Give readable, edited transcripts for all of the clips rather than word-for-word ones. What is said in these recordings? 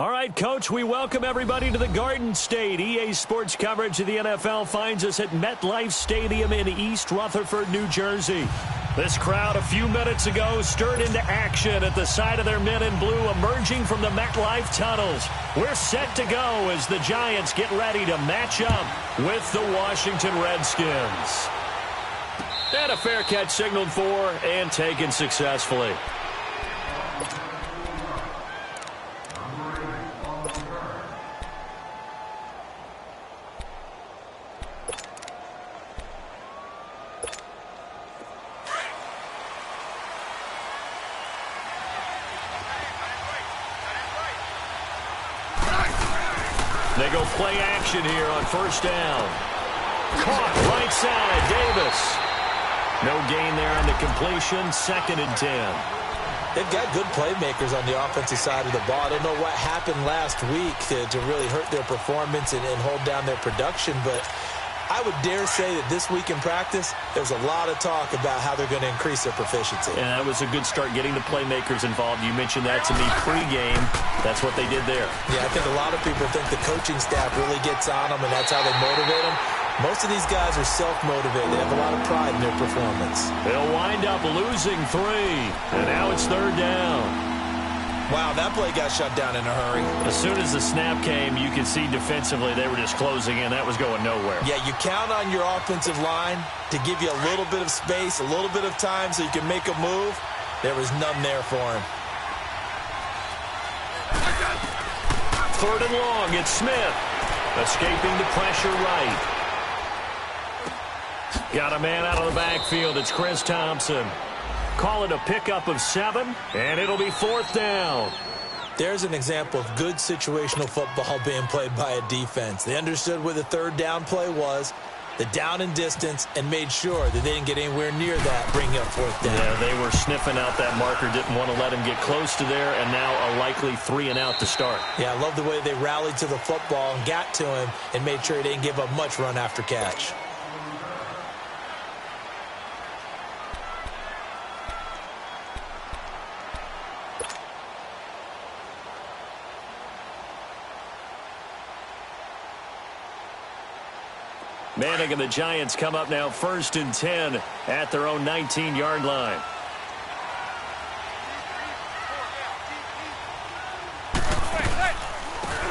All right, Coach, we welcome everybody to the Garden State. EA Sports coverage of the NFL finds us at MetLife Stadium in East Rutherford, New Jersey. This crowd a few minutes ago stirred into action at the sight of their men in blue emerging from the MetLife tunnels. We're set to go as the Giants get ready to match up with the Washington Redskins. And a fair catch signaled for and taken successfully. They go play action here on first down. Caught right side, Davis. No gain there on the completion, 2nd and 10. They've got good playmakers on the offensive side of the ball. I don't know what happened last week to really hurt their performance and hold down their production, but I would dare say that this week in practice, there's a lot of talk about how they're going to increase their proficiency. And that was a good start getting the playmakers involved. You mentioned that to me pregame. That's what they did there. Yeah, I think a lot of people think the coaching staff really gets on them, and that's how they motivate them. Most of these guys are self-motivated. They have a lot of pride in their performance. They'll wind up losing 3, and now it's 3rd down. Wow, that play got shut down in a hurry. As soon as the snap came, you could see defensively they were just closing in. That was going nowhere. Yeah, you count on your offensive line to give you a little bit of space, a little bit of time so you can make a move. There was none there for him. 3rd and long, it's Smith. Escaping the pressure right. Got a man out of the backfield. It's Chris Thompson. Call it a pickup of 7, and it'll be 4th down. There's an example of good situational football being played by a defense. They understood where the 3rd down play was, the down and distance, and made sure that they didn't get anywhere near that, bringing up 4th down. Yeah, they were sniffing out that marker, didn't want to let him get close to there, and now a likely 3 and out to start. Yeah, I love the way they rallied to the football and got to him and made sure he didn't give up much run after catch. Manning and the Giants come up now 1st and 10 at their own 19-yard line.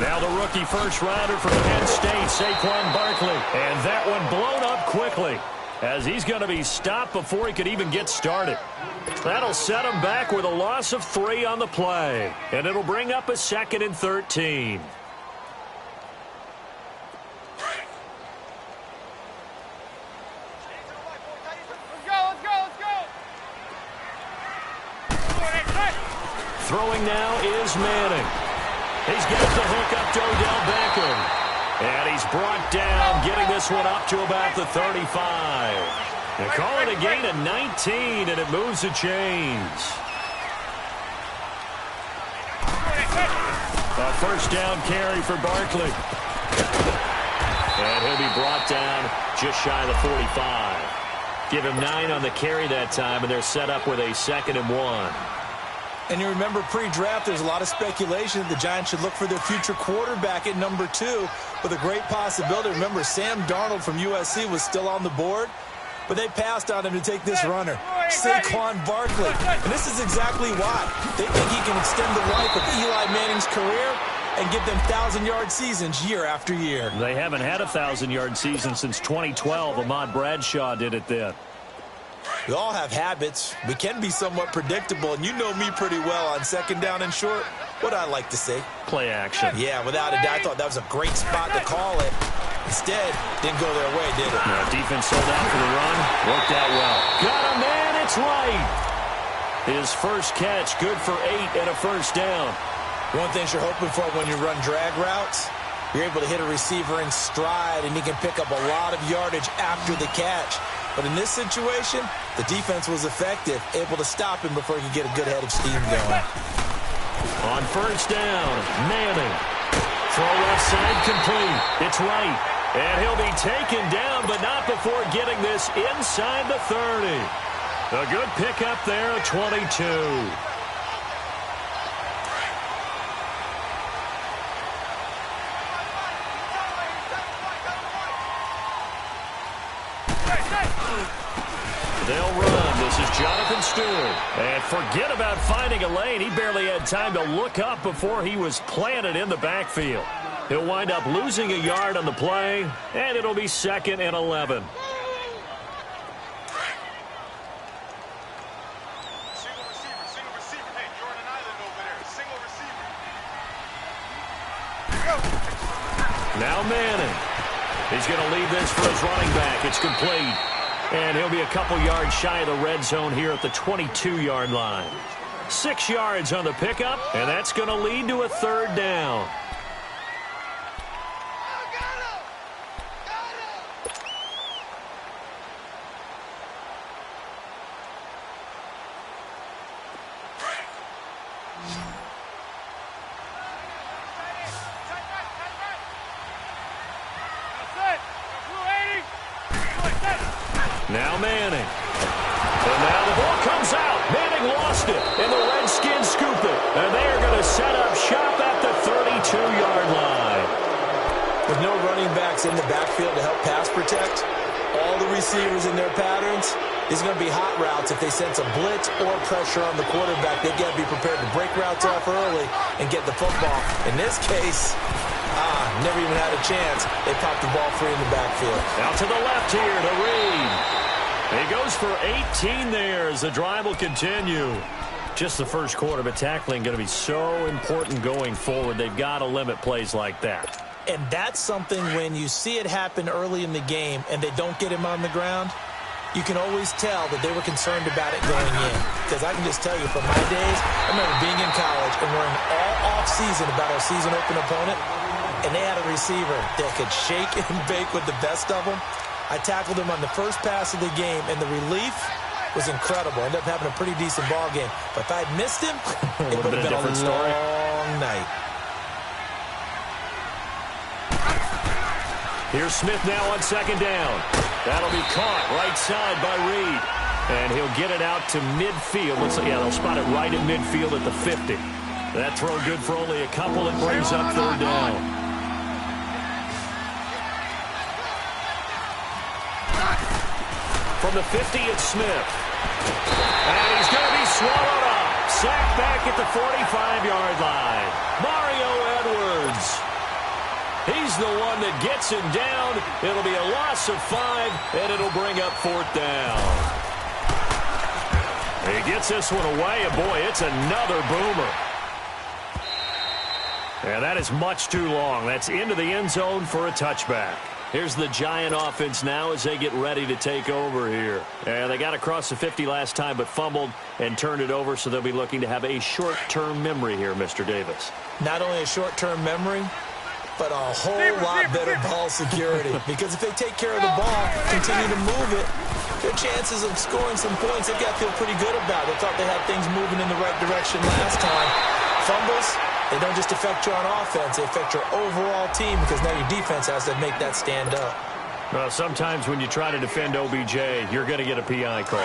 Now the rookie first-rounder from Penn State, Saquon Barkley. And that one blown up quickly as he's going to be stopped before he could even get started. That'll set him back with a loss of 3 on the play. And it'll bring up a 2nd and 13. Throwing now is Manning. He's got the hook up to Odell Beckham. And he's brought down, getting this one up to about the 35. They call it a gain of 19, and it moves the chains. A first down carry for Barkley. And he'll be brought down just shy of the 45. Give him 9 on the carry that time, and they're set up with a 2nd and 1. And you remember pre-draft, there's a lot of speculation that the Giants should look for their future quarterback at number 2 with a great possibility. Remember, Sam Darnold from USC was still on the board, but they passed on him to take this runner, Saquon Barkley. And this is exactly why. They think he can extend the life of Eli Manning's career and give them 1,000-yard seasons year after year. They haven't had a 1,000-yard season since 2012. Ahmad Bradshaw did it then. We all have habits. We can be somewhat predictable, and you know me pretty well on 2nd down and short. What I like to say? Play action. Yeah, without a doubt. I thought that was a great spot to call it. Instead, didn't go their way, did it? Yeah, defense sold out for the run. Worked out well. Got a man, it's right. His first catch, good for 8 and a first down. One thing you're hoping for when you run drag routes, you're able to hit a receiver in stride, and he can pick up a lot of yardage after the catch. But in this situation, the defense was effective, able to stop him before he could get a good head of steam going. On first down, Manning. Throw left side complete. It's right. And he'll be taken down, but not before getting this inside the 30. A good pickup there, 22. Stu. And forget about finding a lane. He barely had time to look up before he was planted in the backfield. He'll wind up losing a yard on the play, and it'll be 2nd and 11. Single receiver. Hey, you're on an island over there. Single receiver. Now Manning. He's going to lead this for his running back. It's complete. And he'll be a couple yards shy of the red zone here at the 22-yard line. 6 yards on the pickup, and that's going to lead to a 3rd down. Now Manning. And now the ball comes out. Manning lost it. And the Redskins scoop it. And they are going to set up shop at the 32-yard line. With no running backs in the backfield to help pass protect, all the receivers in their patterns, these are going to be hot routes. If they sense a blitz or pressure on the quarterback, they've got to be prepared to break routes off early and get the football. In this case, never even had a chance. They popped the ball free in the backfield. Out to the left here to Reed. He goes for 18 there as the drive will continue. Just the first quarter, but tackling going to be so important going forward. They've got to limit plays like that. And that's something when you see it happen early in the game and they don't get him on the ground, you can always tell that they were concerned about it going in. Because I can just tell you from my days, I remember being in college and worrying all off-season about our season open opponent, and they had a receiver that could shake and bake with the best of them. I tackled him on the first pass of the game, and the relief was incredible. Ended up having a pretty decent ball game. But if I had missed him, it would have been a long night. Here's Smith now on 2nd down. That'll be caught right side by Reed. And he'll get it out to midfield. They'll spot it right in midfield at the 50. That throw good for only a couple. It brings up 3rd down. From the 50, it's Smith. And he's going to be swallowed up. Sacked back at the 45-yard line. Mario Edwards. He's the one that gets him down. It'll be a loss of 5, and it'll bring up 4th down. He gets this one away, and boy, it's another boomer. And that is much too long. That's into the end zone for a touchback. Here's the Giant offense now as they get ready to take over here. And they got across the 50 last time but fumbled and turned it over, so they'll be looking to have a short-term memory here, Mr. Davis. Not only a short-term memory, but a whole lot better ball security. Because if they take care of the ball, continue to move it, their chances of scoring some points, they've got to feel pretty good about. They thought they had things moving in the right direction last time. Fumbles, they don't just affect you on offense, they affect your overall team because now your defense has to make that stand up. Well, sometimes when you try to defend OBJ, you're going to get a PI call.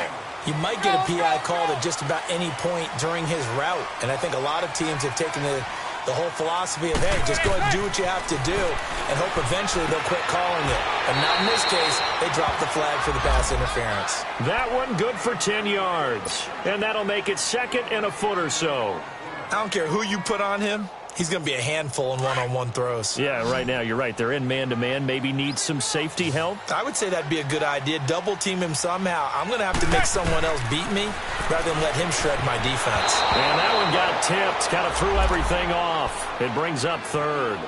You might get a PI call at just about any point during his route. And I think a lot of teams have taken the whole philosophy of, hey, just go ahead and do what you have to do and hope eventually they'll quit calling it. But not in this case. They dropped the flag for the pass interference. That one good for 10 yards. And that'll make it 2nd and a foot or so. I don't care who you put on him. He's going to be a handful in one-on-one throws. Yeah, right now, you're right. They're in man-to-man. Maybe need some safety help. I would say that'd be a good idea. Double-team him somehow. I'm going to have to make someone else beat me rather than let him shred my defense. And that one got tipped. Kind of threw everything off. It brings up 3rd.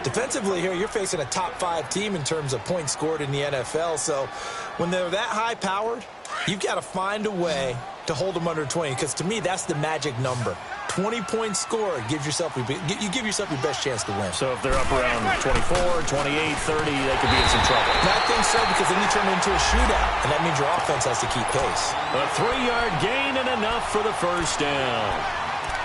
Defensively here, you're facing a top-5 team in terms of points scored in the NFL. So when they're that high-powered, you've got to find a way to hold them under 20. Because to me, that's the magic number. 20 points scored gives yourself your best chance to win. So if they're up around 24, 28, 30, they could be in some trouble. I think so, because then you turn it into a shootout, and that means your offense has to keep pace. A 3-yard gain and enough for the 1st down.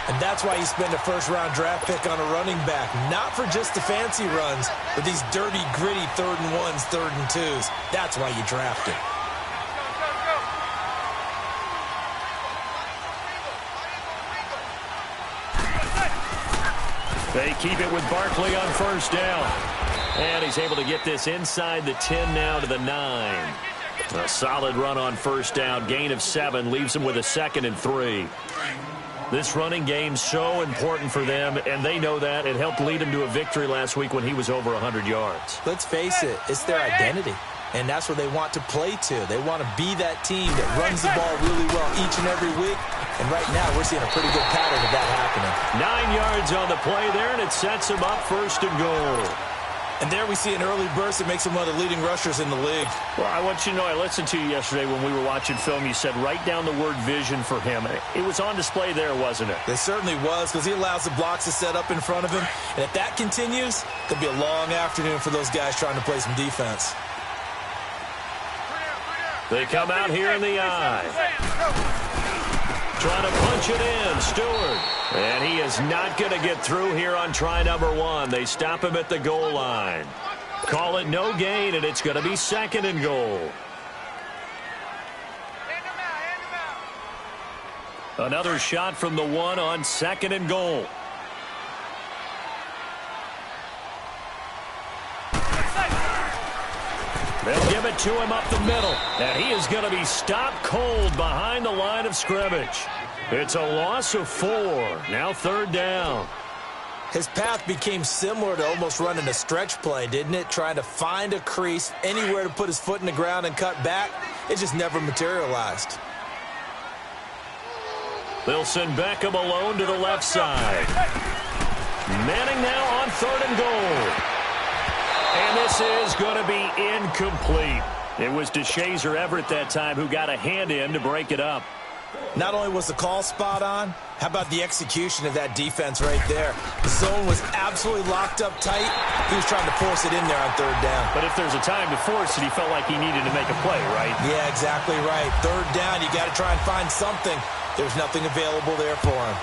And that's why you spend a first-round draft pick on a running back, not for just the fancy runs, but these dirty, gritty 3rd and 1s, 3rd and 2s. That's why you draft him. They keep it with Barkley on 1st down. And he's able to get this inside the 10 now to the 9. A solid run on first down. Gain of 7 leaves them with a 2nd and 3. This running game's so important for them, and they know that. It helped lead them to a victory last week when he was over 100 yards. Let's face it, it's their identity, and that's what they want to play to. They want to be that team that runs the ball really well each and every week, and right now we're seeing a pretty good pattern of that happening. 9 yards on the play there, and it sets them up 1st and goal. And there we see an early burst that makes him one of the leading rushers in the league. Well, I want you to know, I listened to you yesterday when we were watching film. You said write down the word vision for him. It was on display there, wasn't it? It certainly was, because he allows the blocks to set up in front of him. And if that continues, it'll be a long afternoon for those guys trying to play some defense. They come out here in the eye. Trying to punch it in, Stewart. And he is not going to get through here on try number 1. They stop him at the goal line. Call it no gain, and it's going to be 2nd and goal. Another shot from the 1 on 2nd and goal. They'll give it to him up the middle, and he is going to be stopped cold behind the line of scrimmage. It's a loss of 4. Now 3rd down. His path became similar to almost running a stretch play, didn't it? Trying to find a crease, anywhere to put his foot in the ground and cut back. It just never materialized. They'll send Beckham alone to the left side. Manning now on 3rd and goal. And this is going to be incomplete. It was DeShazer Everett that time who got a hand in to break it up. Not only was the call spot on, how about the execution of that defense right there? The zone was absolutely locked up tight. He was trying to force it in there on 3rd down. But if there's a time to force it, he felt like he needed to make a play, right? Yeah, exactly right. 3rd down, you got to try and find something. There's nothing available there for him.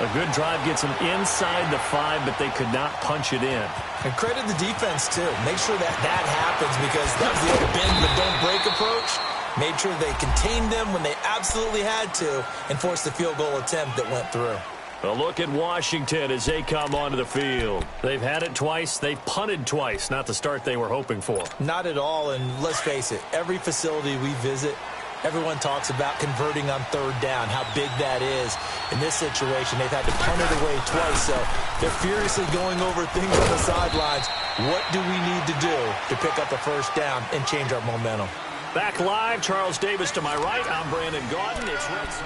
A good drive gets them inside the 5, but they could not punch it in. And credit the defense, too. Make sure that happens, because that was the old bend but don't break approach. Made sure they contained them when they absolutely had to and forced the field goal attempt that went through. A look at Washington as they come onto the field. They've had it twice. They've punted twice. Not the start they were hoping for. Not at all, and let's face it, every facility we visit, everyone talks about converting on 3rd down, how big that is. In this situation, they've had to punt it away twice, so they're furiously going over things on the sidelines. What do we need to do to pick up a 1st down and change our momentum? Back live, Charles Davis to my right. I'm Brandon Gaudin. It's Redskins.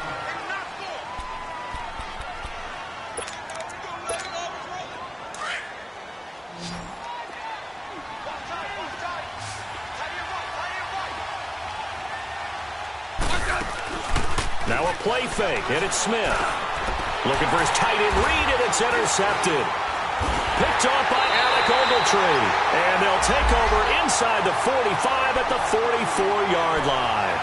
Now a play fake, and it's Smith. Looking for his tight end read, and it's intercepted. Picked off by Alec Ogletree. And they'll take over inside the 45 at the 44-yard line.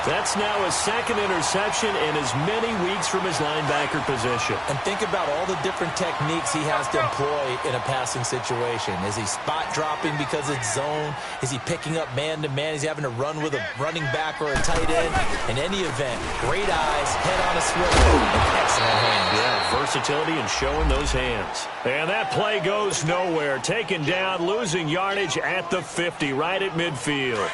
That's now his 2nd interception in as many weeks from his linebacker position. And think about all the different techniques he has to employ in a passing situation. Is he spot dropping because it's zone? Is he picking up man-to-man? Is he having to run with a running back or a tight end? In any event, great eyes, head on a swivel, and excellent hands. Yeah, versatility and showing those hands. And that play goes nowhere. Taken down, losing yardage at the 50, right at midfield.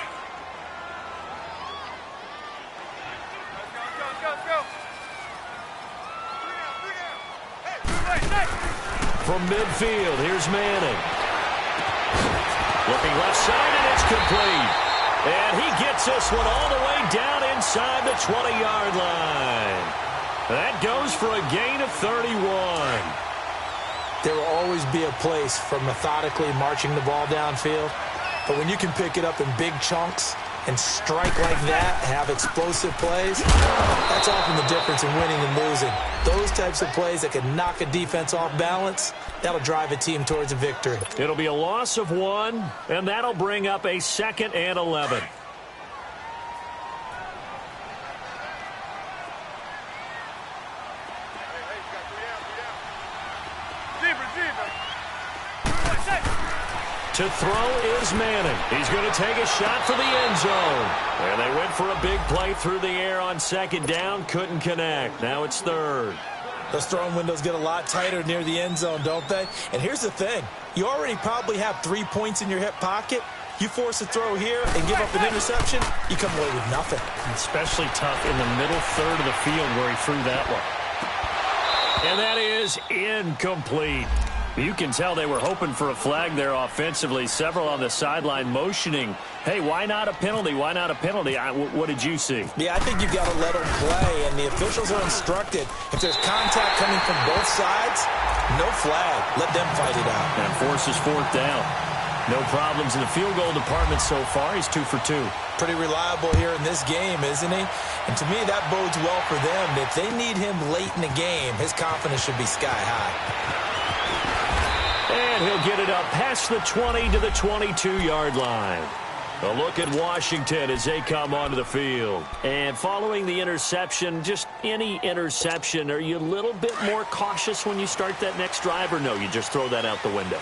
From midfield, here's Manning. Looking left side, and it's complete. And he gets this one all the way down inside the 20-yard line. That goes for a gain of 31. There will always be a place for methodically marching the ball downfield. But when you can pick it up in big chunks and strike like that, have explosive plays, that's often the difference in winning and losing. Those types of plays that can knock a defense off balance, that'll drive a team towards a victory. It'll be a loss of 1, and that'll bring up a 2nd and 11. To throw is Manning. He's going to take a shot for the end zone. And they went for a big play through the air on 2nd down. Couldn't connect. Now it's 3rd. Those throwing windows get a lot tighter near the end zone, don't they? And here's the thing. You already probably have 3 points in your hip pocket. You force a throw here and give up an interception, you come away with nothing. Especially tough in the middle third of the field where he threw that one. And that is incomplete. You can tell they were hoping for a flag there offensively. Several on the sideline motioning, hey, why not a penalty? Why not a penalty? What did you see? Yeah, I think you've got to let them play, and the officials are instructed. If there's contact coming from both sides, no flag. Let them fight it out. And forces fourth down. No problems in the field goal department so far. He's 2 for 2. Pretty reliable here in this game, isn't he? And to me, that bodes well for them. If they need him late in the game, his confidence should be sky high. And he'll get it up past the 20 to the 22-yard line. A look at Washington as they come onto the field. And following the interception, just any interception, are you a little bit more cautious when you start that next drive, or no, you just throw that out the window?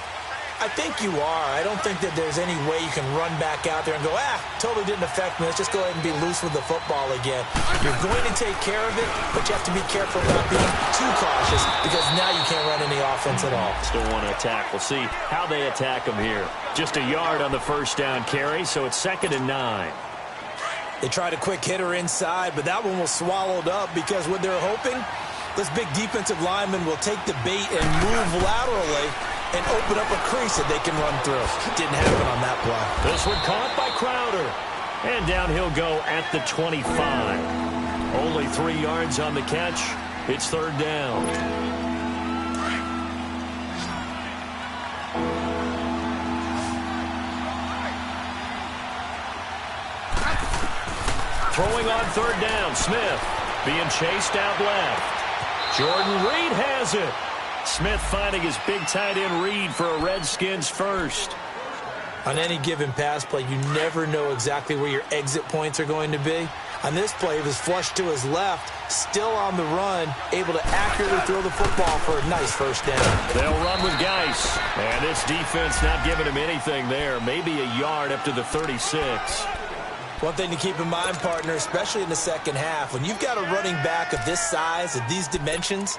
I think you are. I don't think that there's any way you can run back out there and go, totally didn't affect me. Let's just go ahead and be loose with the football again. You're going to take care of it, but you have to be careful about being too cautious because now you can't run any offense at all. Still want to attack. We'll see how they attack them here. Just a yard on the first down carry, so it's 2nd and 9. They tried a quick hitter inside, but that one was swallowed up because what they're hoping, this big defensive lineman will take the bait and move laterally and open up a crease that they can run through. Didn't happen on that play. This one caught by Crowder. And down he'll go at the 25. Only 3 yards on the catch. It's 3rd down. Throwing on 3rd down, Smith being chased out left. Jordan Reed has it. Smith finding his big tight end Reed for a Redskins first. On any given pass play, you never know exactly where your exit points are going to be. On this play, it was flushed to his left, still on the run, able to accurately throw the football for a nice first down. They'll run with Geis. And this defense not giving him anything there. Maybe a yard up to the 36. One thing to keep in mind, partner, especially in the second half, when you've got a running back of this size, of these dimensions,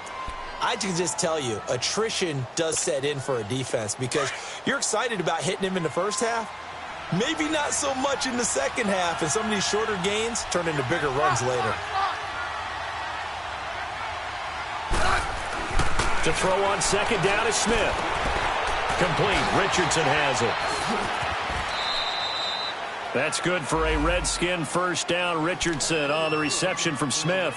I can just tell you, attrition does set in for a defense because you're excited about hitting him in the first half. Maybe not so much in the second half, and some of these shorter gains turn into bigger runs later. To throw on 2nd down is Smith. Complete. Richardson has it. That's good for a Redskin first down. Richardson on the reception from Smith.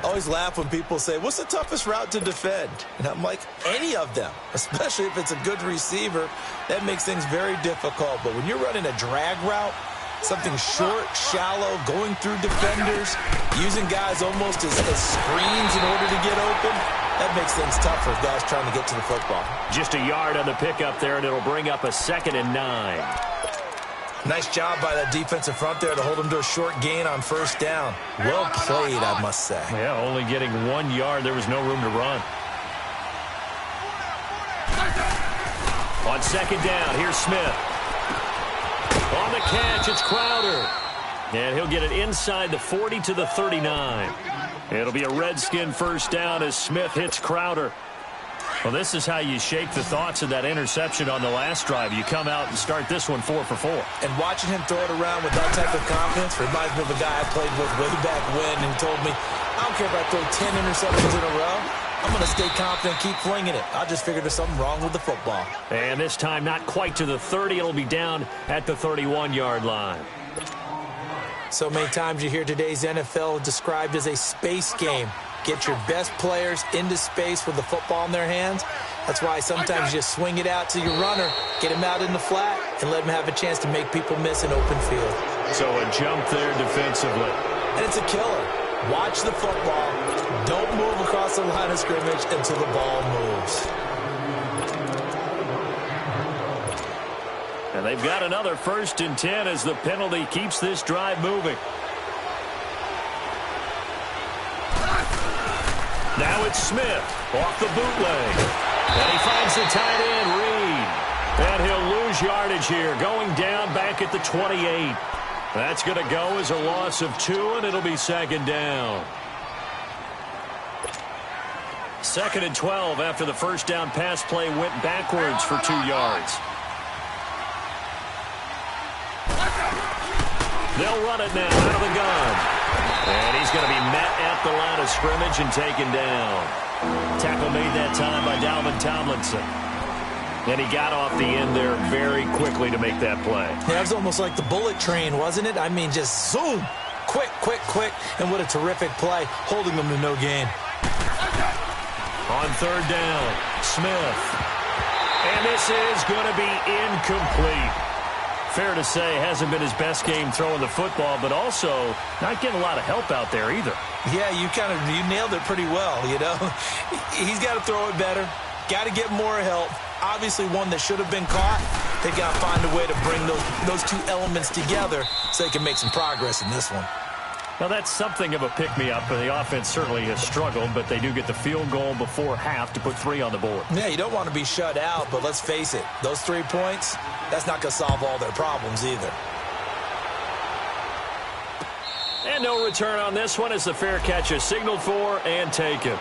I always laugh when people say, what's the toughest route to defend? And I'm like, any of them, especially if it's a good receiver. That makes things very difficult. But when you're running a drag route, something short, shallow, going through defenders, using guys almost as screens in order to get open, that makes things tough for guys trying to get to the football. Just a yard on the pickup there, and it'll bring up a 2nd and 9. Nice job by that defensive front there to hold him to a short gain on first down. Well played, I must say. Yeah, only getting 1 yard. There was no room to run. On 2nd down, here's Smith. On the catch, it's Crowder. And he'll get it inside the 40 to the 39. It'll be a Redskin first down as Smith hits Crowder. Well, this is how you shake the thoughts of that interception on the last drive. You come out and start this one 4 for 4. And watching him throw it around with that type of confidence reminds me of a guy I played with way back when and told me, I don't care if I throw 10 interceptions in a row. I'm going to stay confident, keep flinging it. I just figured there's something wrong with the football. And this time not quite to the 30. It'll be down at the 31-yard line. So many times you hear today's NFL described as a space game. Get your best players into space with the football in their hands. That's why sometimes you just swing it out to your runner, get him out in the flat, and let him have a chance to make people miss an open field. So a jump there defensively. And it's a killer. Watch the football. Don't move across the line of scrimmage until the ball moves. And they've got another 1st and 10 as the penalty keeps this drive moving. Now it's Smith off the bootleg. And he finds the tight end, Reed. And he'll lose yardage here, going down back at the 28. That's going to go as a loss of 2, and it'll be 2nd down. 2nd and 12 after the first down pass play went backwards for 2 yards. They'll run it now out of the gun. And he's going to be met at the line of scrimmage and taken down. Tackle made that time by Dalvin Tomlinson. And he got off the end there very quickly to make that play. Yeah, it was almost like the bullet train, wasn't it? I mean, just zoom. Quick, quick, quick. And what a terrific play, holding them to no gain. On third down, Smith. And this is going to be incomplete. Fair to say, hasn't been his best game throwing the football, but also not getting a lot of help out there either. Yeah, you nailed it pretty well, you know. He's got to throw it better. Got to get more help. Obviously one that should have been caught. They got to find a way to bring those two elements together so they can make some progress in this one. Well, that's something of a pick-me-up, and the offense certainly has struggled, but they do get the field goal before half to put 3 on the board. Yeah, you don't want to be shut out, but let's face it, those 3 points, that's not going to solve all their problems either. And no return on this one as the fair catch is signaled for and taken.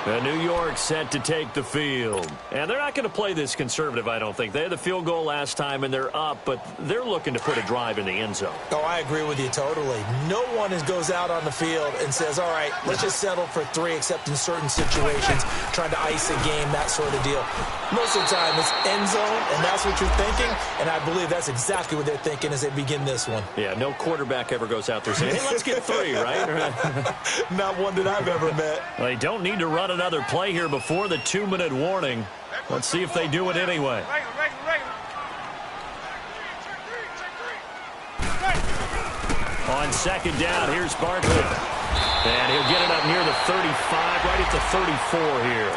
New York set to take the field. And they're not going to play this conservative, I don't think. They had the field goal last time, and they're up, but they're looking to put a drive in the end zone. Oh, I agree with you totally. No one goes out on the field and says, all right, let's just settle for 3, except in certain situations, trying to ice a game, that sort of deal. Most of the time, it's end zone, and that's what you're thinking, and I believe that's exactly what they're thinking as they begin this one. Yeah, no quarterback ever goes out there saying, hey, let's get 3, right? Not one that I've ever met. Well, they don't need to run another play here before the 2-minute warning. Let's see if they do it anyway. On second down, here's Barkley. And he'll get it up near the 35, right at the 34 here.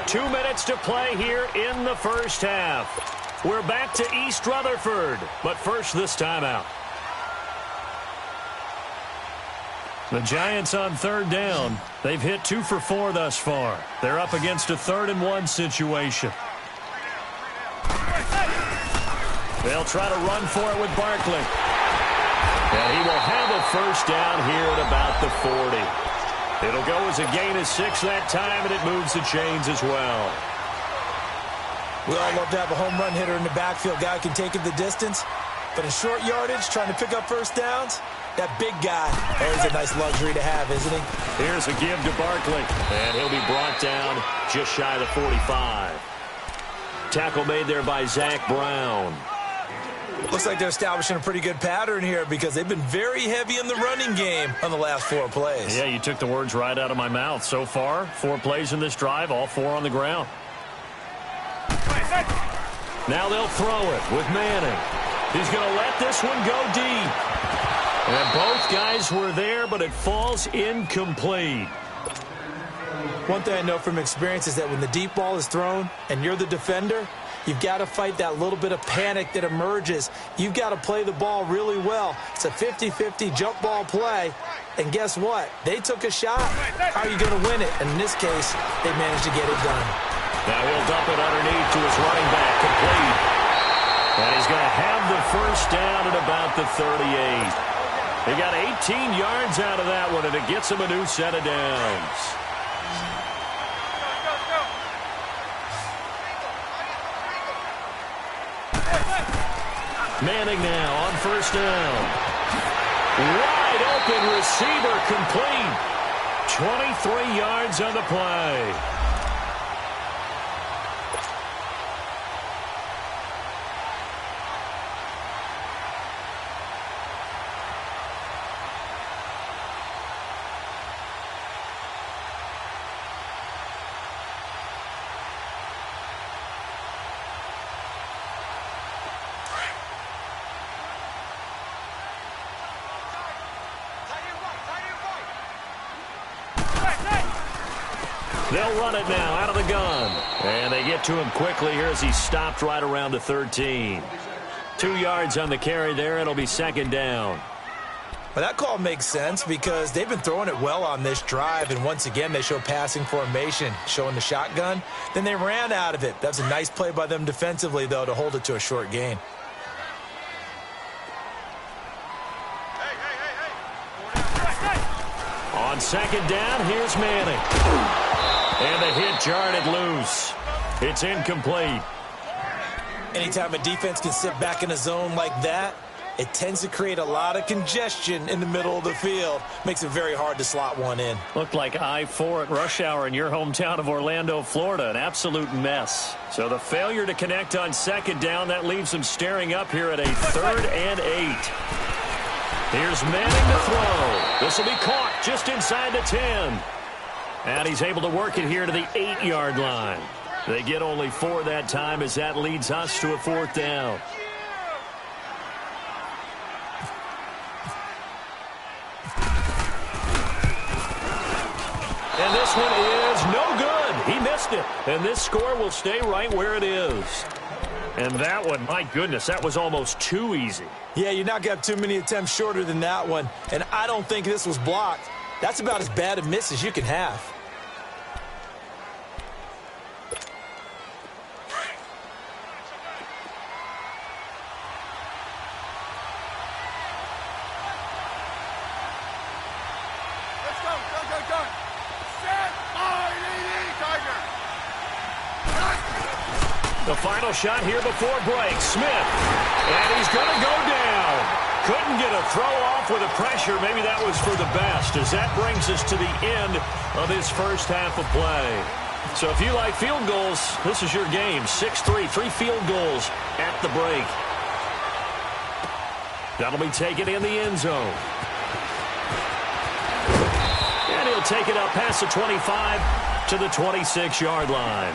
2 minutes to play here in the first half. We're back to East Rutherford, but first this timeout. The Giants on third down. They've hit 2 for 4 thus far. They're up against a 3rd-and-1 situation. They'll try to run for it with Barkley. And he will have a first down here at about the 40. It'll go as a gain of 6 that time, and it moves the chains as well. We all love to have a home run hitter in the backfield. Guy can take it the distance. But in short yardage, trying to pick up first downs, that big guy, is a nice luxury to have, isn't he? Here's a give to Barkley, and he'll be brought down just shy of the 45. Tackle made there by Zach Brown. Looks like they're establishing a pretty good pattern here because they've been very heavy in the running game on the last 4 plays. Yeah, you took the words right out of my mouth. So far, 4 plays in this drive, all 4 on the ground. Now they'll throw it with Manning. He's going to let this one go deep. And both guys were there, but it falls incomplete. One thing I know from experience is that when the deep ball is thrown and you're the defender, you've got to fight that little bit of panic that emerges. You've got to play the ball really well. It's a 50-50 jump ball play. And guess what? They took a shot. How are you going to win it? And in this case, they managed to get it done. Now he'll dump it underneath to his running back, complete. And he's going to have the first down at about the 38. He got 18 yards out of that one, and it gets him a new set of downs. Manning now on first down. Wide open receiver, complete. 23 yards on the play. They'll run it now out of the gun. And they get to him quickly here as he stopped right around the 13. 2 yards on the carry there. It'll be second down. Well, that call makes sense because they've been throwing it well on this drive, and once again they show passing formation, showing the shotgun. Then they ran out of it. That's a nice play by them defensively, though, to hold it to a short gain. On second down, here's Manning. And the hit jarred it loose. It's incomplete. Anytime a defense can sit back in a zone like that, it tends to create a lot of congestion in the middle of the field. Makes it very hard to slot one in. Looked like I-4 at rush hour in your hometown of Orlando, Florida. An absolute mess. So the failure to connect on second down, that leaves them staring up here at a 3rd and 8. Here's Manning to throw. This will be caught just inside the 10. And he's able to work it here to the 8-yard line. They get only 4 that time as that leads us to a 4th down. And this one is no good. He missed it. And this score will stay right where it is. And that one, my goodness, that was almost too easy. Yeah, you're not going to have too many attempts shorter than that one. And I don't think this was blocked. That's about as bad a miss as you can have. The final shot here before break. Smith. And he's going to go down. Couldn't get a throw off with the pressure. Maybe that was for the best, as that brings us to the end of this first half of play. So if you like field goals, this is your game. 6-3, 3 field goals at the break. That'll be taken in the end zone. And he'll take it up past the 25 to the 26-yard line.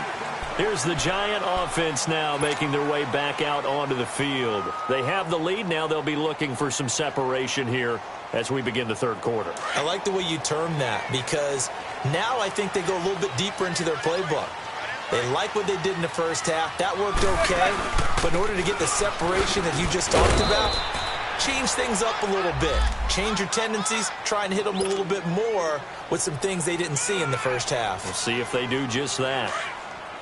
Here's the Giant offense now making their way back out onto the field. They have the lead. Now they'll be looking for some separation here as we begin the third quarter. I like the way you term that, because now I think they go a little bit deeper into their playbook. They like what they did in the first half. That worked okay. But in order to get the separation that you just talked about, change things up a little bit. Change your tendencies. Try and hit them a little bit more with some things they didn't see in the first half. We'll see if they do just that.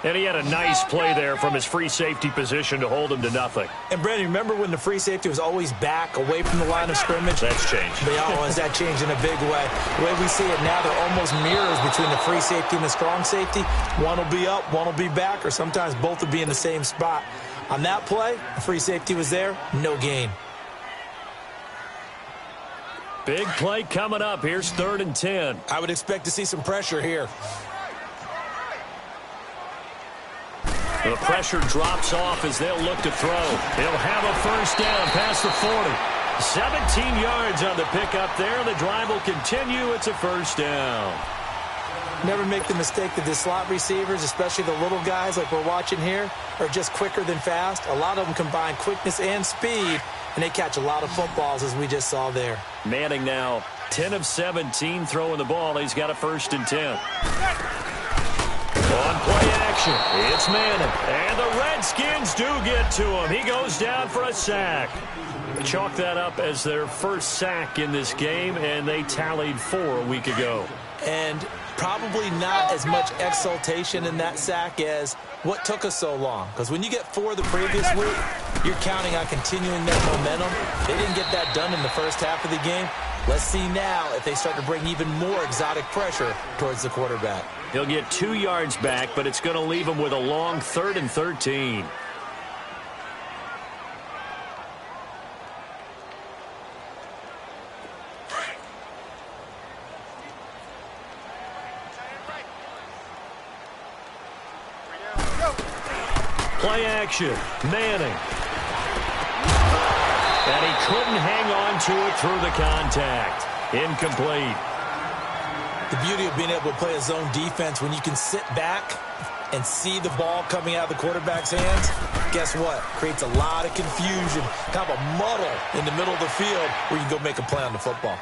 And he had a nice play there from his free safety position to hold him to nothing. And, Brandon, remember when the free safety was always back, away from the line of scrimmage? That's changed. Has that changed in a big way? The way we see it now, they're almost mirrors between the free safety and the strong safety. One will be up, one will be back, or sometimes both will be in the same spot. On that play, the free safety was there, no gain. Big play coming up. Here's 3rd and 10. I would expect to see some pressure here. The pressure drops off as they'll look to throw. They'll have a first down past the 40. 17 yards on the pickup there. The drive will continue. It's a first down. Never make the mistake that the slot receivers, especially the little guys like we're watching here, are just quicker than fast. A lot of them combine quickness and speed, and they catch a lot of footballs, as we just saw there. Manning now 10 of 17 throwing the ball. He's got a 1st and 10. On play action, it's Manning. And the Redskins do get to him. He goes down for a sack. Chalk that up as their first sack in this game, and they tallied 4 a week ago. And probably not as much exultation in that sack as what took us so long. Because when you get 4 the previous week, you're counting on continuing that momentum. They didn't get that done in the first half of the game. Let's see now if they start to bring even more exotic pressure towards the quarterback. He'll get 2 yards back, but it's going to leave him with a long 3rd and 13. Play action, Manning. And he couldn't hang on to it through the contact. Incomplete. The beauty of being able to play a zone defense, when you can sit back and see the ball coming out of the quarterback's hands, guess what? Creates a lot of confusion, kind of a muddle in the middle of the field where you can go make a play on the football.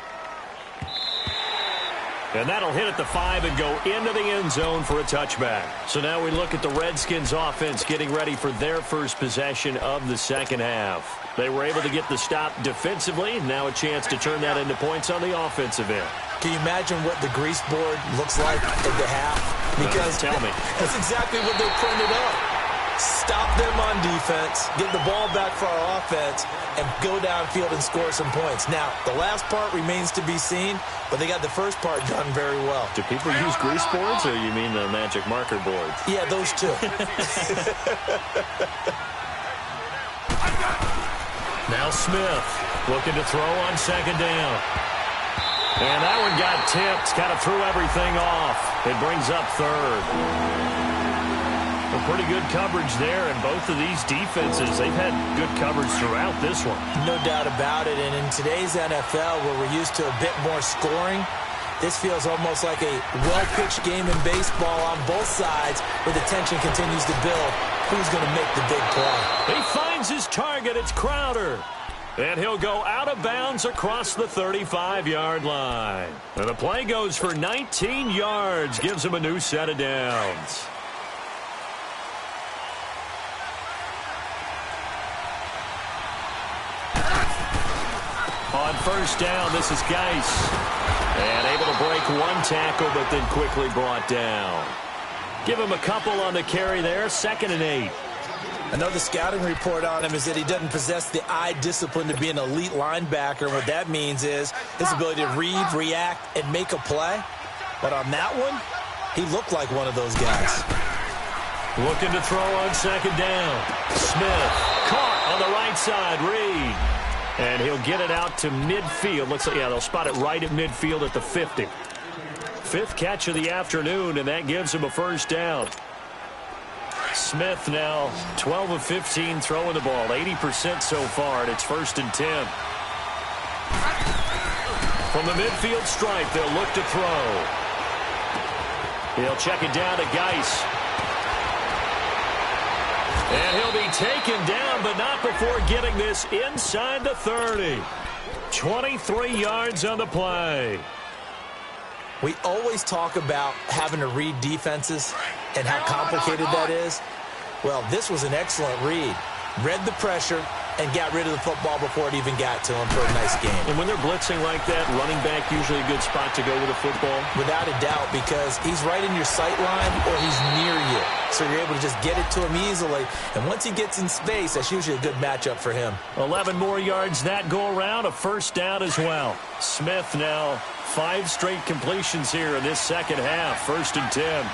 And that'll hit at the 5 and go into the end zone for a touchback. So now we look at the Redskins offense getting ready for their first possession of the second half. They were able to get the stop defensively. Now a chance to turn that into points on the offensive end. Can you imagine what the grease board looks like at the half? Because tell me. That's exactly what they printed up. Stop them on defense, get the ball back for our offense, and go downfield and score some points. Now, the last part remains to be seen, but they got the first part done very well. Do people use grease boards, or you mean the magic marker boards? Yeah, those two. Now Smith looking to throw on second down. And that one got tipped, kind of threw everything off. It brings up third. Pretty good coverage there, and both of these defenses, they've had good coverage throughout this one. No doubt about it, and in today's NFL, where we're used to a bit more scoring, this feels almost like a well-pitched game in baseball on both sides, where the tension continues to build. Who's going to make the big play? He finds his target. It's Crowder. And he'll go out of bounds across the 35-yard line. And the play goes for 19 yards, gives him a new set of downs. On first down, this is Geis. And able to break one tackle, but then quickly brought down. Give him a couple on the carry there, 2nd and 8. I know the scouting report on him is that he doesn't possess the eye discipline to be an elite linebacker. What that means is his ability to read, react, and make a play. But on that one, he looked like one of those guys. Looking to throw on second down. Smith caught on the right side. Reed. And he'll get it out to midfield. Looks like, yeah, they'll spot it right at midfield at the 50. 5th catch of the afternoon, and that gives him a first down. Smith now 12 of 15 throwing the ball, 80% so far, and it's 1st and 10. From the midfield stripe, they'll look to throw. He'll check it down to Geis. And he'll be taken down, but not before getting this inside the 30. 23 yards on the play. We always talk about having to read defenses and how complicated that is. Well, this was an excellent read. Read the pressure and got rid of the football before it even got to him for a nice game. And when they're blitzing like that, running back usually a good spot to go with a football? Without a doubt, because he's right in your sight line or he's near you. So you're able to just get it to him easily. And once he gets in space, that's usually a good matchup for him. 11 more yards that go around, a first down as well. Smith now 5 straight completions here in this second half. 1st and 10.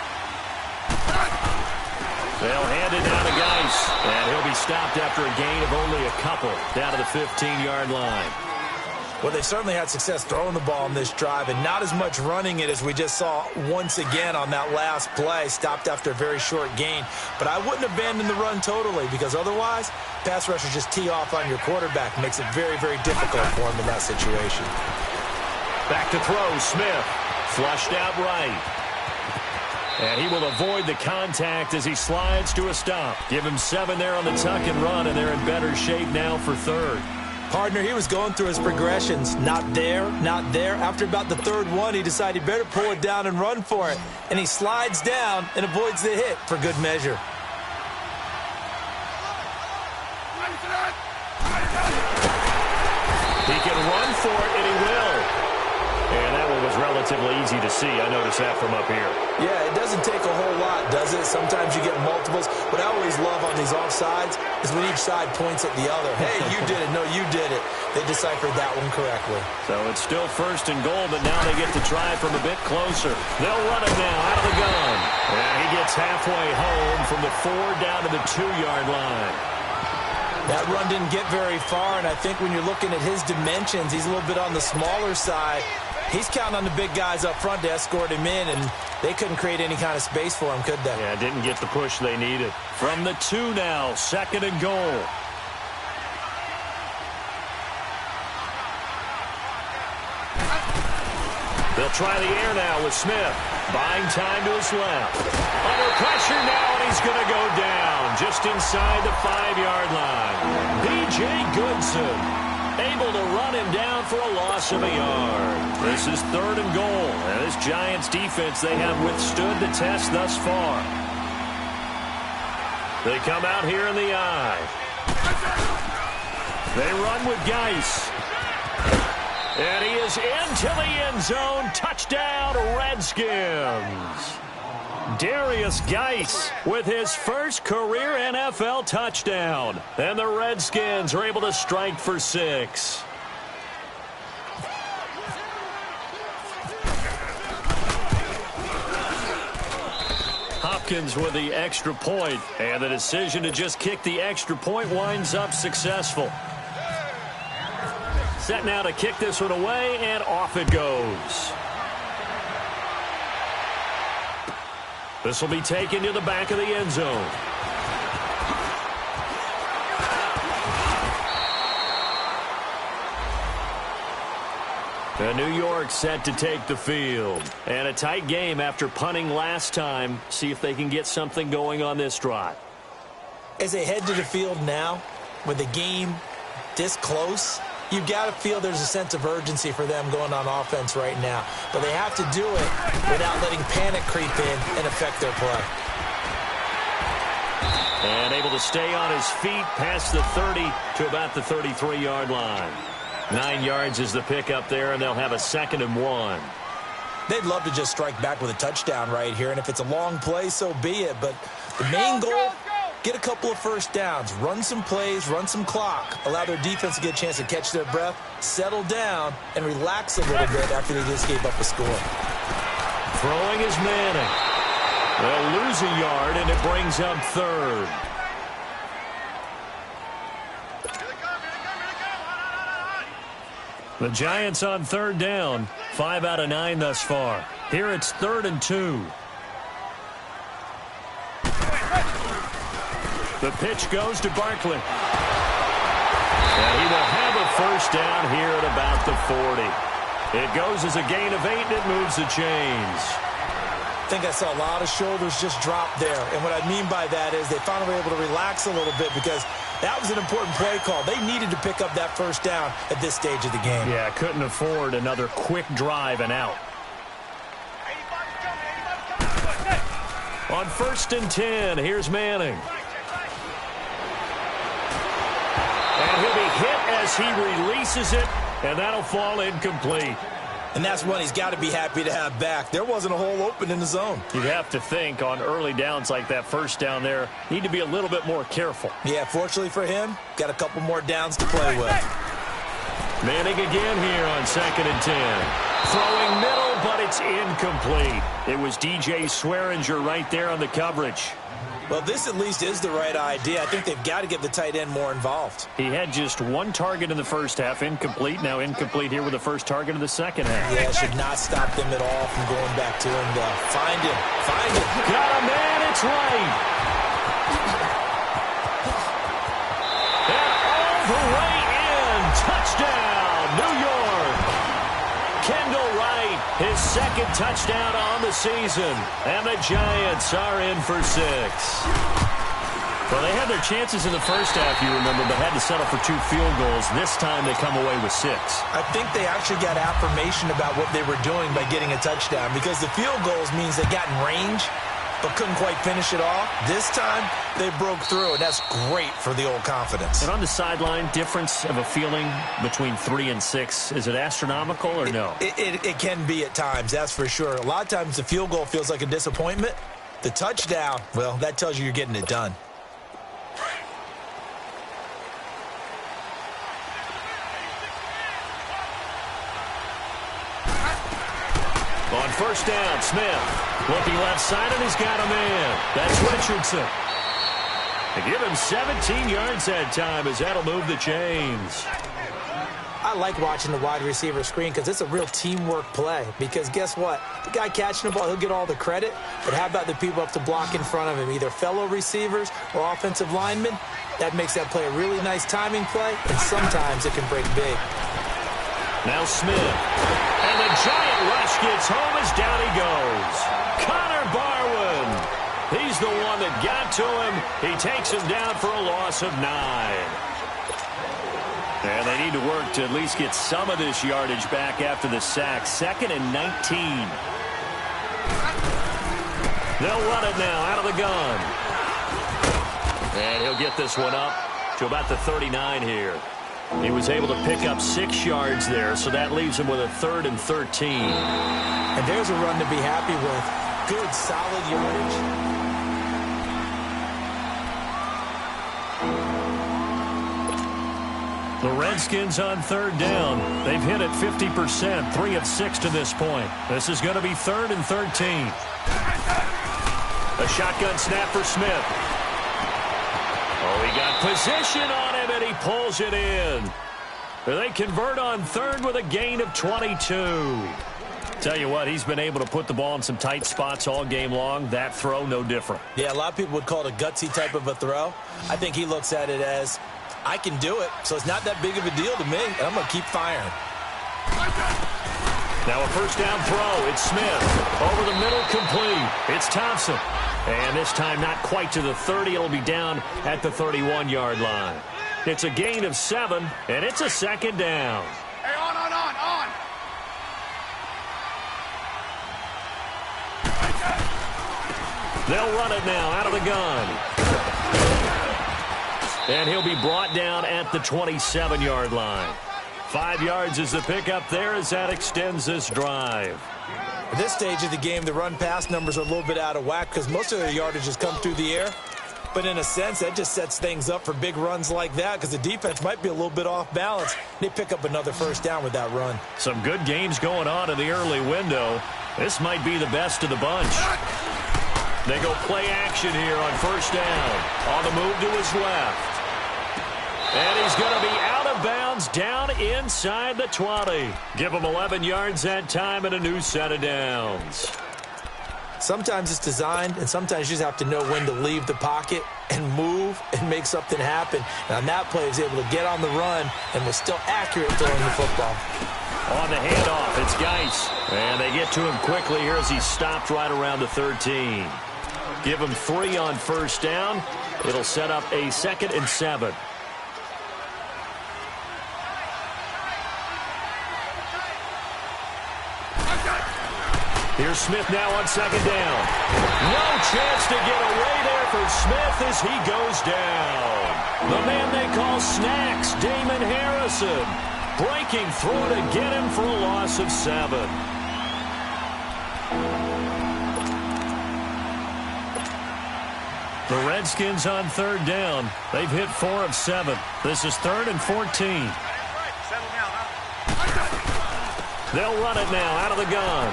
They'll hand it down to Geis, and he'll be stopped after a gain of only a couple down to the 15-yard line. Well, they certainly had success throwing the ball on this drive, and not as much running it as we just saw once again on that last play, stopped after a very short gain. But I wouldn't abandon the run totally, because otherwise, pass rushers just tee off on your quarterback. Makes it very, very difficult for him in that situation. Back to throw, Smith. Flushed out right. And he will avoid the contact as he slides to a stop. Give him 7 there on the tuck and run, and they're in better shape now for 3rd. Partner, he was going through his progressions. Not there, not there. After about the 3rd one, he decided he better pull it down and run for it. And he slides down and avoids the hit for good measure. He can run for it, and he will. And that one was relatively easy to see. I noticed that from up here. Yeah, it doesn't take a whole lot, does it? Sometimes you get multiples. What I always love on these offsides is when each side points at the other. Hey, you did it. No, you did it. They deciphered that one correctly. So it's still 1st and goal, but now they get to try from a bit closer. They'll run it now out of the gun. And he gets halfway home from the 4 down to the 2-yard line. That run didn't get very far, and I think when you're looking at his dimensions, he's a little bit on the smaller side. He's counting on the big guys up front to escort him in, and they couldn't create any kind of space for him, could they? Yeah, didn't get the push they needed. From the 2 now, 2nd and goal. They'll try the air now with Smith. Buying time to his left. Under pressure now, and he's going to go down just inside the 5-yard line. B.J. Goodson able to run him down for a loss of a yard. This is 3rd and goal. And this Giants defense, they have withstood the test thus far. They come out here in the eye. They run with Geis. And he is into the end zone. Touchdown, Redskins. Darius Geis with his first career NFL touchdown. And the Redskins are able to strike for 6. Hopkins with the extra point, and the decision to just kick the extra point winds up successful. Set now to kick this one away, and off it goes. This will be taken to the back of the end zone. New York set to take the field. And a tight game after punting last time. See if they can get something going on this drive. As they head to the field now, with the game this close, you've got to feel there's a sense of urgency for them going on offense right now. But they have to do it without letting panic creep in and affect their play. And able to stay on his feet past the 30 to about the 33-yard line. 9 yards is the pickup there, and they'll have a 2nd and 1. They'd love to just strike back with a touchdown right here, and if it's a long play, so be it. But the main goal, get a couple of first downs, run some plays, run some clock, allow their defense to get a chance to catch their breath, settle down, and relax a little bit after they just gave up a score. Throwing is Manning. They'll lose a yard, and it brings up 3rd. The Giants on 3rd down. 5 out of 9 thus far. Here it's 3rd and 2. The pitch goes to Barkley. And he will have a first down here at about the 40. It goes as a gain of 8, and it moves the chains. I think I saw a lot of shoulders just drop there. And what I mean by that is they finally were able to relax a little bit because that was an important play call. They needed to pick up that first down at this stage of the game. Yeah, couldn't afford another quick drive and out. On 1st and 10, here's Manning. And he'll be hit as he releases it, and that'll fall incomplete. And that's one he's got to be happy to have back. There wasn't a hole open in the zone. You'd have to think on early downs like that first down there, need to be a little bit more careful. Yeah, fortunately for him, got a couple more downs to play with. Manning again here on 2nd and 10. Throwing middle, but it's incomplete. It was DJ Swearinger right there on the coverage. Well, this at least is the right idea. I think they've got to get the tight end more involved. He had just 1 target in the first half, incomplete. Now incomplete here with the first target of the second half. Yeah, should not stop them at all from going back to him. Find him. Find him. Got a man. It's right. And all the way in. Touchdown, New York. Kendall Wright, his 2nd touchdown on the season. And the Giants are in for 6. Well, they had their chances in the first half, you remember, but had to settle for 2 field goals. This time they come away with 6. I think they actually got affirmation about what they were doing by getting a touchdown because the field goals means they got in range but couldn't quite finish it off. This time, they broke through, and that's great for the old confidence. And on the sideline, difference of a feeling between 3 and 6, is it astronomical or no? It can be at times, that's for sure. A lot of times the field goal feels like a disappointment. The touchdown, well, that tells you you're getting it done. On 1st down, Smith. Looking left side, and he's got a man. That's Richardson. They give him 17 yards that time as that'll move the chains. I like watching the wide receiver screen because it's a real teamwork play. Because guess what? The guy catching the ball, he'll get all the credit. But how about the people up to block in front of him, either fellow receivers or offensive linemen? That makes that play a really nice timing play, and sometimes it can break big. Now Smith. And the giant rush gets home as down he goes. Connor Barwin. He's the one that got to him. He takes him down for a loss of 9. And they need to work to at least get some of this yardage back after the sack. 2nd and 19. They'll run it now out of the gun. And he'll get this one up to about the 39 here. He was able to pick up 6 yards there, so that leaves him with a 3rd and 13. And there's a run to be happy with. Good, solid yardage. The Redskins on 3rd down. They've hit it 50%, 3 of 6 to this point. This is going to be 3rd and 13. A shotgun snap for Smith. Oh, he got position on him, and he pulls it in. They convert on third with a gain of 22. Tell you what, he's been able to put the ball in some tight spots all game long. That throw, no different. Yeah, a lot of people would call it a gutsy type of a throw. I think he looks at it as, I can do it, so it's not that big of a deal to me, and I'm going to keep firing. Now a first down throw. It's Smith. Over the middle, complete. It's Thompson. And this time not quite to the 30. It'll be down at the 31-yard line. It's a gain of 7, and it's a second down. Hey, on. They'll run it now out of the gun. And he'll be brought down at the 27-yard line. 5 yards is the pickup there as that extends this drive. At this stage of the game, the run-pass numbers are a little bit out of whack because most of their yardage has come through the air. But in a sense, that just sets things up for big runs like that because the defense might be a little bit off balance. They pick up another first down with that run. Some good games going on in the early window. This might be the best of the bunch. They go play action here on first down. On the move to his left. And he's going to be out of bounds down inside the 20. Give him 11 yards that time and a new set of downs. Sometimes it's designed, and sometimes you just have to know when to leave the pocket and move and make something happen. And on that play, he was able to get on the run and was still accurate throwing the football. On the handoff, it's Geis. And they get to him quickly here as he stopped right around the 13. Give him 3 on first down. It'll set up a 2nd and 7. Here's Smith now on 2nd down. No chance to get away there for Smith as he goes down. The man they call Snacks, Damon Harrison, breaking through to get him for a loss of 7. The Redskins on 3rd down. They've hit 4 of 7. This is 3rd and 14. Settle down, huh? They'll run it now out of the gun.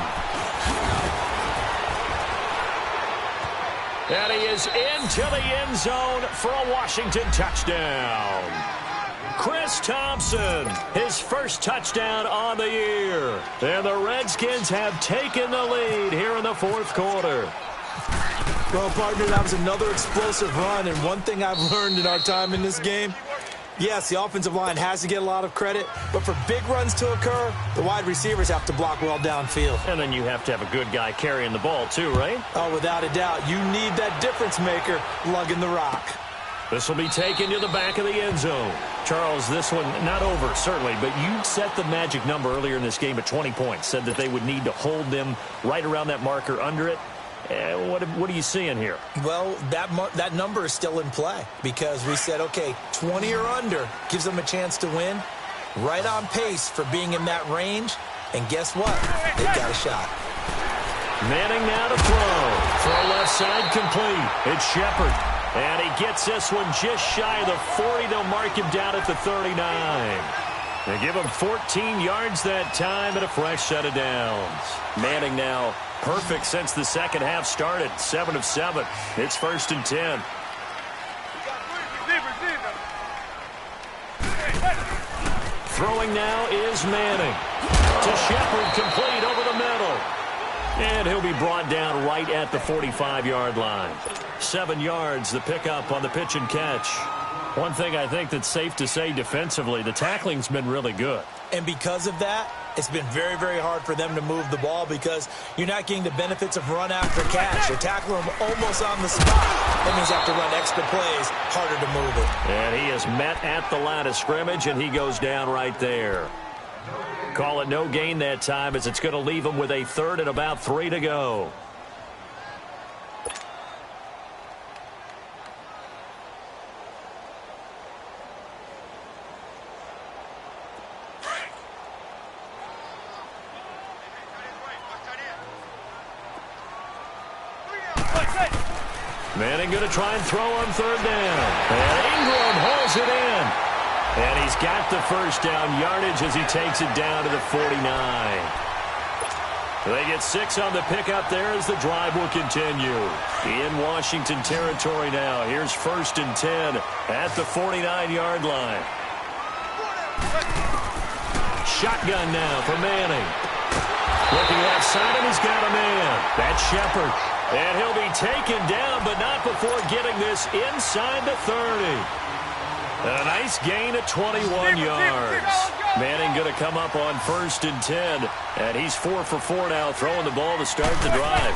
And he is into the end zone for a Washington touchdown. Chris Thompson, his first touchdown on the year. And the Redskins have taken the lead here in the 4th quarter. Well, partner, that was another explosive run, and one thing I've learned in our time in this game, yes, the offensive line has to get a lot of credit, but for big runs to occur, the wide receivers have to block well downfield. And then you have to have a good guy carrying the ball too, right? Oh, without a doubt. You need that difference maker lugging the rock. This will be taken to the back of the end zone. Charles, this one not over, certainly, but you set the magic number earlier in this game at 20 points, said that they would need to hold them right around that marker under it. What are you seeing here? Well, that number is still in play because we said, okay, 20 or under gives them a chance to win. Right on pace for being in that range. And guess what? They've got a shot. Manning now to throw. Throw left side complete. It's Shepard. And he gets this one just shy of the 40. They'll mark him down at the 39. They give him 14 yards that time and a fresh set of downs. Manning now perfect since the second half started. 7 of 7. It's 1st and 10. Throwing now is Manning. To Shepard, complete over the middle. And he'll be brought down right at the 45-yard line. 7 yards, the pickup on the pitch and catch. One thing I think that's safe to say defensively, the tackling's been really good. And because of that, it's been very, very hard for them to move the ball because you're not getting the benefits of run after catch. You're tackling them almost on the spot. That means you have to run extra plays, harder to move it. And he is met at the line of scrimmage, and he goes down right there. Call it no gain that time as it's going to leave him with a 3rd and about 3 to go. Manning going to try and throw on 3rd down. And Ingram holds it in. And he's got the first down yardage as he takes it down to the 49. They get 6 on the pickup there as the drive will continue. In Washington territory now. Here's 1st and 10 at the 49-yard line. shotgun now for Manning. Looking left side, and he's got a man. That's Shepard. And he'll be taken down, but not before getting this inside the 30. A nice gain of 21 yards. Manning going to come up on 1st and 10. And he's 4 for 4 now, throwing the ball to start the drive.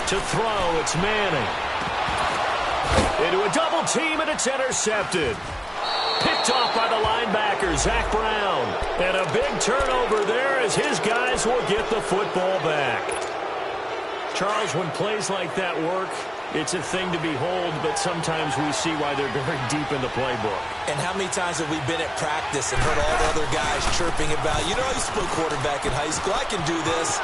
To throw, it's Manning. Into a double team, and it's intercepted. Picked off by the linebacker, Zach Brown. And a big turnover there as his guys will get the football back. Charles, when plays like that work, it's a thing to behold, but sometimes we see why they're very deep in the playbook. And how many times have we been at practice and heard all the other guys chirping about, you know, I used to play quarterback in high school, I can do this,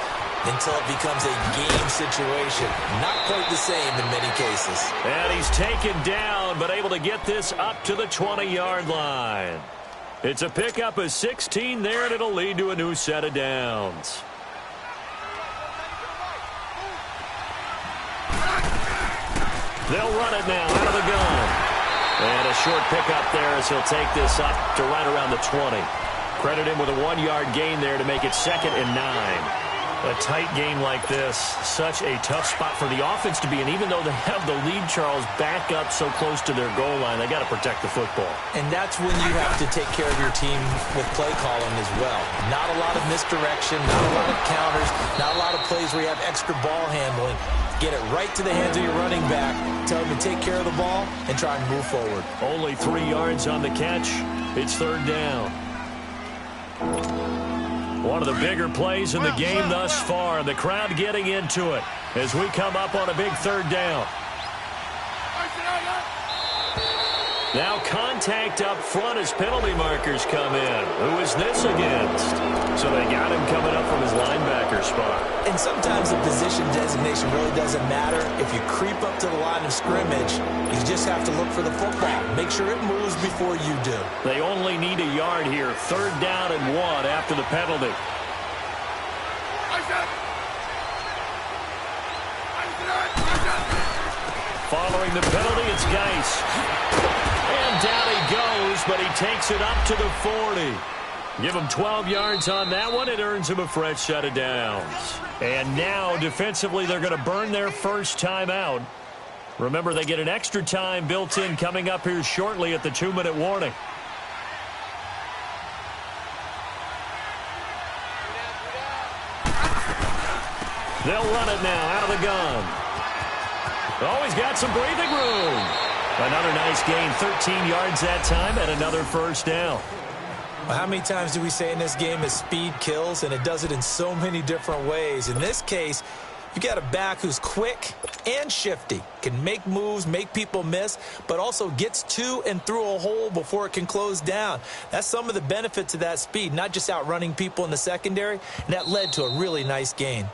until it becomes a game situation. Not quite the same in many cases. And he's taken down, but able to get this up to the 20-yard line. It's a pickup of 16 there, and it'll lead to a new set of downs. They'll run it now out of the gun. And a short pickup there as he'll take this up to right around the 20. Credit him with a 1-yard gain there to make it 2nd and 9. A tight game like this, such a tough spot for the offense to be in. Even though they have the lead, Charles, back up so close to their goal line, they got to protect the football. And that's when you have to take care of your team with play calling as well. Not a lot of misdirection, not a lot of counters, not a lot of plays where you have extra ball handling. Get it right to the hands of your running back, tell him to take care of the ball, and try and move forward. Only 3 yards on the catch. It's 3rd down. One of the bigger plays in the game thus far. The crowd getting into it as we come up on a big 3rd down. Now contact up front as penalty markers come in. Who is this against? So they got him coming up from his linebacker spot. And sometimes the position designation really doesn't matter. If you creep up to the line of scrimmage, you just have to look for the football. Make sure it moves before you do. They only need a yard here. 3rd down and 1 after the penalty. Following the penalty, it's Geis. And down he goes, but he takes it up to the 40. Give him 12 yards on that one. It earns him a fresh set of downs. And now, defensively, they're going to burn their first time out. Remember, they get an extra time built in coming up here shortly at the 2-minute warning. They'll run it now out of the gun. Oh, he's got some breathing room. Another nice gain, 13 yards that time, and another 1st down. Well, how many times do we say in this game is speed kills, and it does it in so many different ways. In this case, you got a back who's quick and shifty, can make moves, make people miss, but also gets to and through a hole before it can close down. That's some of the benefits of that speed, not just outrunning people in the secondary, and that led to a really nice gain.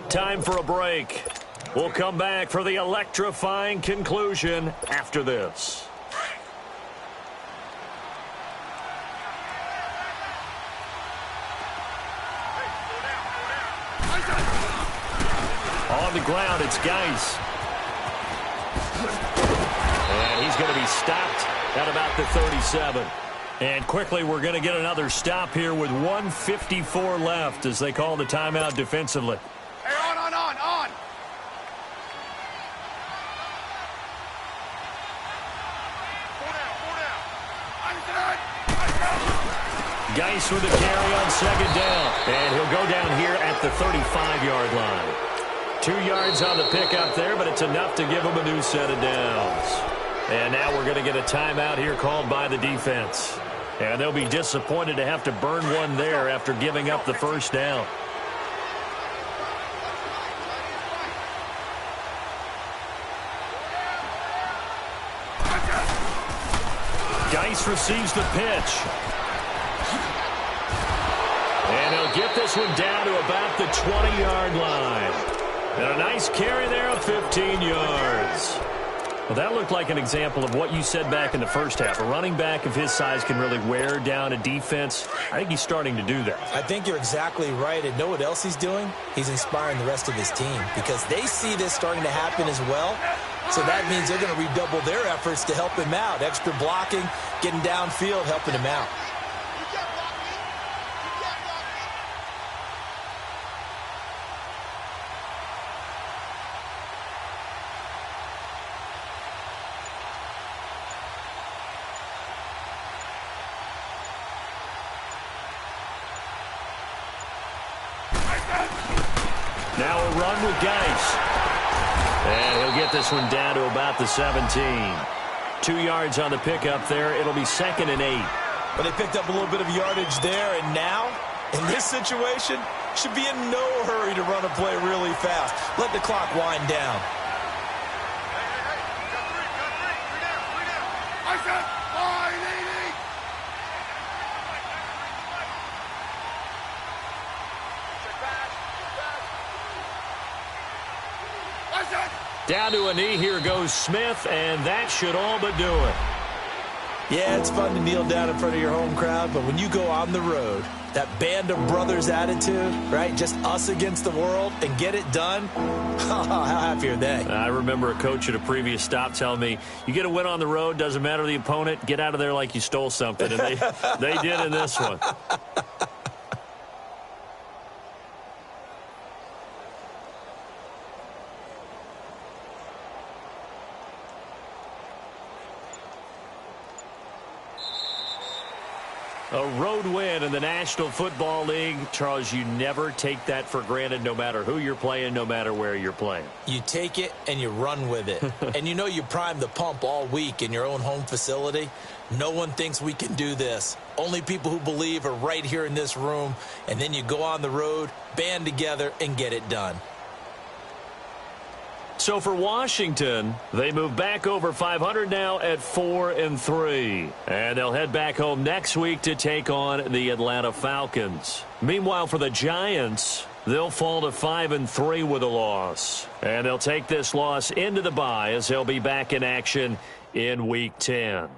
Time for a break. We'll come back for the electrifying conclusion after this. On the ground, it's Geis. And he's going to be stopped at about the 37. And quickly, we're going to get another stop here with 1:54 left as they call the timeout defensively. Hey, on. Geis with the carry on 2nd down. And he'll go down here at the 35-yard line. 2 yards on the pickup there, but it's enough to give him a new set of downs. And now we're going to get a timeout here called by the defense. And they'll be disappointed to have to burn one there after giving up the 1st down. Geis receives the pitch. And he'll get this one down to about the 20-yard line. And a nice carry there of 15 yards. Well, that looked like an example of what you said back in the first half. A running back of his size can really wear down a defense. I think he's starting to do that. I think you're exactly right. And know what else he's doing? He's inspiring the rest of his team because they see this starting to happen as well. So that means they're going to redouble their efforts to help him out. Extra blocking, getting downfield, helping him out. Now a run with Geis. And he'll get this one down to about the 17. 2 yards on the pickup there. It'll be 2nd and 8. But they picked up a little bit of yardage there, and now, in this situation, should be in no hurry to run a play really fast. Let the clock wind down. Down to a knee. Here goes Smith, and that should all but do it. Yeah, it's fun to kneel down in front of your home crowd, but when you go on the road, that band of brothers attitude, right? Just us against the world and get it done. How happy are they? I remember a coach at a previous stop telling me, you get a win on the road, doesn't matter the opponent, get out of there like you stole something. And they did in this one. A road win in the National Football League. Charles, you never take that for granted no matter who you're playing, no matter where you're playing. You take it and you run with it. And you know you prime the pump all week in your own home facility. No one thinks we can do this. Only people who believe are right here in this room. And then you go on the road, band together, and get it done. So for Washington, they move back over 500 now at 4-3. And they'll head back home next week to take on the Atlanta Falcons. Meanwhile, for the Giants, they'll fall to 5-3 with a loss. And they'll take this loss into the bye as they'll be back in action in Week 10.